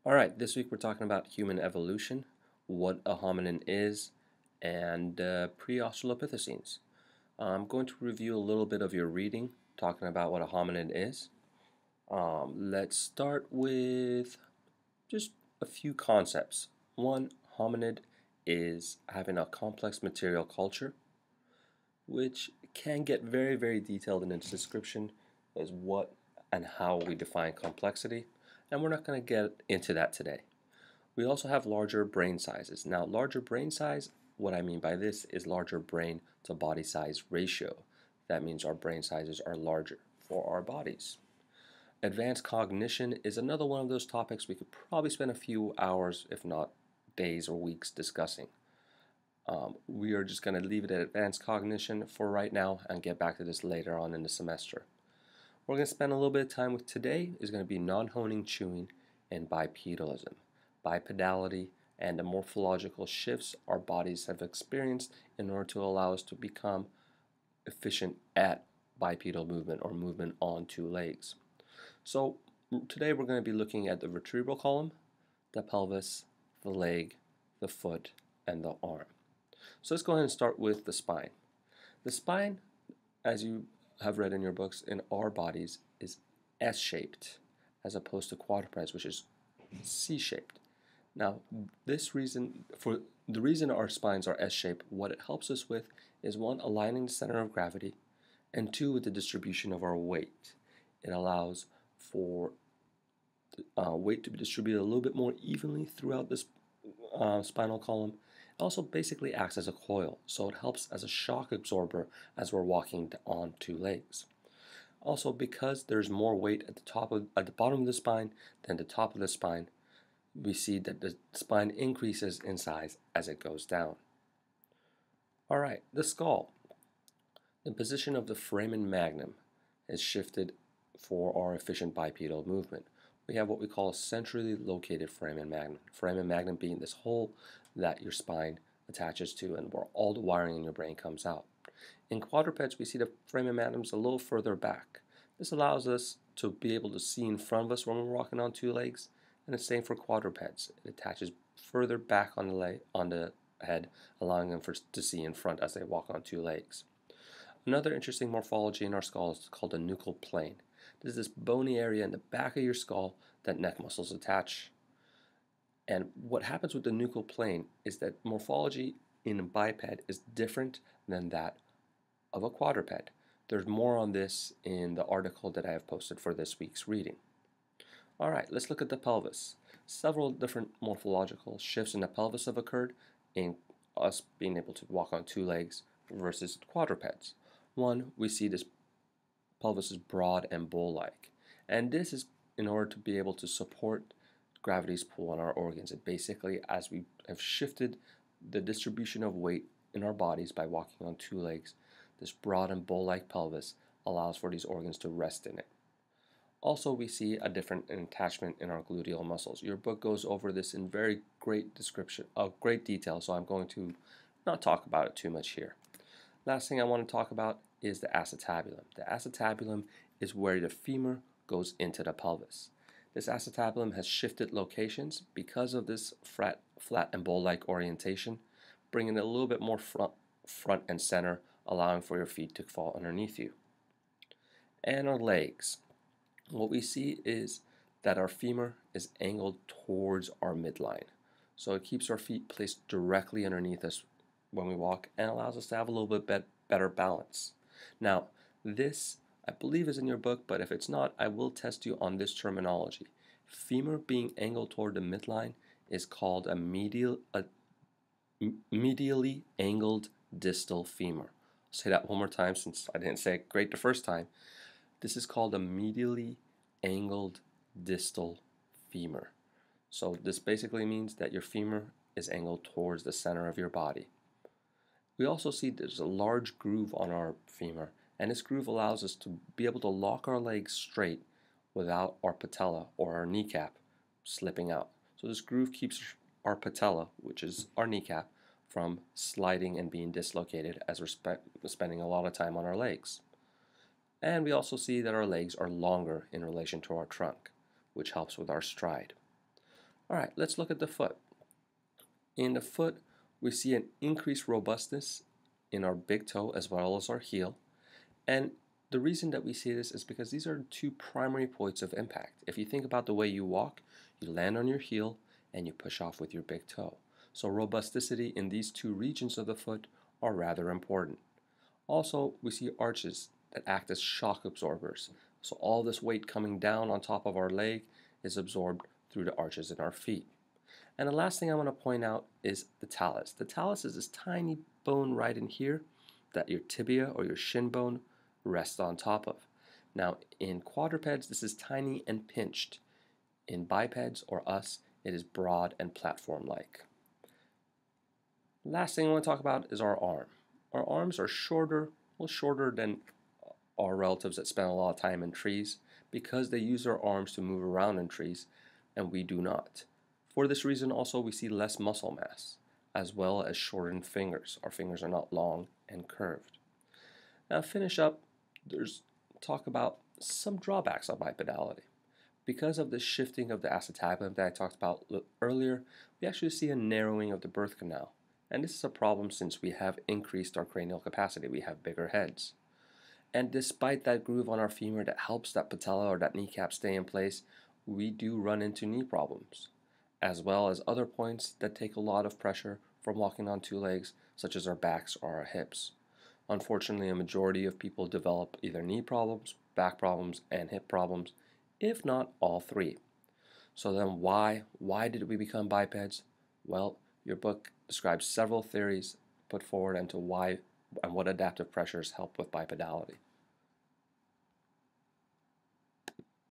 Alright, this week we're talking about human evolution, what a hominin is, and pre-Australopithecines. I'm going to review a little bit of your reading, talking about what a hominin is. Let's start with just a few concepts. One, hominid is having a complex material culture, which can get very, very detailed in its description as what and how we define complexity, and we're not going to get into that today. We also have larger brain sizes. Now, larger brain size, what I mean by this is larger brain to body size ratio. That means our brain sizes are larger for our bodies. Advanced cognition is another one of those topics we could probably spend a few hours, if not days or weeks, discussing. We are just going to leave it at advanced cognition for right now and get back to this later on in the semester. We're going to spend a little bit of time with today is going to be non-honing chewing and bipedalism. Bipedality and the morphological shifts our bodies have experienced in order to allow us to become efficient at bipedal movement or movement on two legs. So today we're going to be looking at the vertebral column, the pelvis, the leg, the foot, and the arm. So let's go ahead and start with the spine. The spine, as you have read in your books, in our bodies is S-shaped as opposed to quadrupeds, which is C-shaped. Now, for the reason our spines are S-shaped, what it helps us with is one, aligning the center of gravity, and two, with the distribution of our weight. It allows for weight to be distributed a little bit more evenly throughout this spinal column. It also basically acts as a coil, so it helps as a shock absorber as we're walking on two legs. Also, because there's more weight at the bottom of the spine than the top of the spine, we see that the spine increases in size as it goes down. All right, the skull. The position of the foramen magnum is shifted for our efficient bipedal movement. We have what we call a centrally located foramen magnum. Foramen magnum being this hole that your spine attaches to and where all the wiring in your brain comes out. In quadrupeds, we see the foramen magnums a little further back. This allows us to be able to see in front of us when we're walking on two legs, and the same for quadrupeds. It attaches further back on the head, allowing them to see in front as they walk on two legs. Another interesting morphology in our skull is called the nuchal plane. This is this bony area in the back of your skull that neck muscles attach. And what happens with the nuchal plane is that morphology in a biped is different than that of a quadruped. There's more on this in the article that I have posted for this week's reading. All right, let's look at the pelvis. Several different morphological shifts in the pelvis have occurred in us being able to walk on two legs versus quadrupeds. One, we see this pelvis is broad and bowl-like, and this is in order to be able to support gravity's pull on our organs. It basically, as we have shifted the distribution of weight in our bodies by walking on two legs, this broad and bowl-like pelvis allows for these organs to rest in it. Also, we see a different attachment in our gluteal muscles. Your book goes over this in very great detail, so I'm going to not talk about it too much here. Last thing I want to talk about is the acetabulum. The acetabulum is where the femur goes into the pelvis. This acetabulum has shifted locations because of this flat and bowl-like orientation, bringing it a little bit more front and center, allowing for your feet to fall underneath you. And our legs. What we see is that our femur is angled towards our midline. So it keeps our feet placed directly underneath us when we walk and allows us to have a little bit better balance. Now, this I believe is in your book, but if it's not, I will test you on this terminology. Femur being angled toward the midline is called a medially angled distal femur. I'll say that one more time since I didn't say it great the first time. This is called a medially angled distal femur. So this basically means that your femur is angled towards the center of your body. We also see there's a large groove on our femur, and this groove allows us to be able to lock our legs straight without our patella or our kneecap slipping out. So this groove keeps our patella, which is our kneecap, from sliding and being dislocated as we're spending a lot of time on our legs. And we also see that our legs are longer in relation to our trunk, which helps with our stride. All right, let's look at the foot. In the foot, we see an increased robustness in our big toe as well as our heel. And the reason that we see this is because these are two primary points of impact. If you think about the way you walk, you land on your heel and you push off with your big toe. So robusticity in these two regions of the foot are rather important. Also, we see arches that act as shock absorbers. So all this weight coming down on top of our leg is absorbed through the arches in our feet. And the last thing I want to point out is the talus. The talus is this tiny bone right in here that your tibia or your shin bone rests on top of. Now, in quadrupeds, this is tiny and pinched. In bipeds, or us, it is broad and platform-like. Last thing I want to talk about is our arm. Our arms are shorter than our relatives that spend a lot of time in trees because they use their arms to move around in trees, and we do not. For this reason also we see less muscle mass, as well as shortened fingers. Our fingers are not long and curved. Now finish up, there's talk about some drawbacks of bipedality. Because of the shifting of the acetabulum that I talked about earlier, we actually see a narrowing of the birth canal. And this is a problem since we have increased our cranial capacity. We have bigger heads. And despite that groove on our femur that helps that patella or that kneecap stay in place, we do run into knee problems, as well as other points that take a lot of pressure from walking on two legs, such as our backs or our hips. Unfortunately, a majority of people develop either knee problems, back problems, and hip problems, if not all three. So then why did we become bipeds? Well, your book describes several theories put forward into why and what adaptive pressures help with bipedality.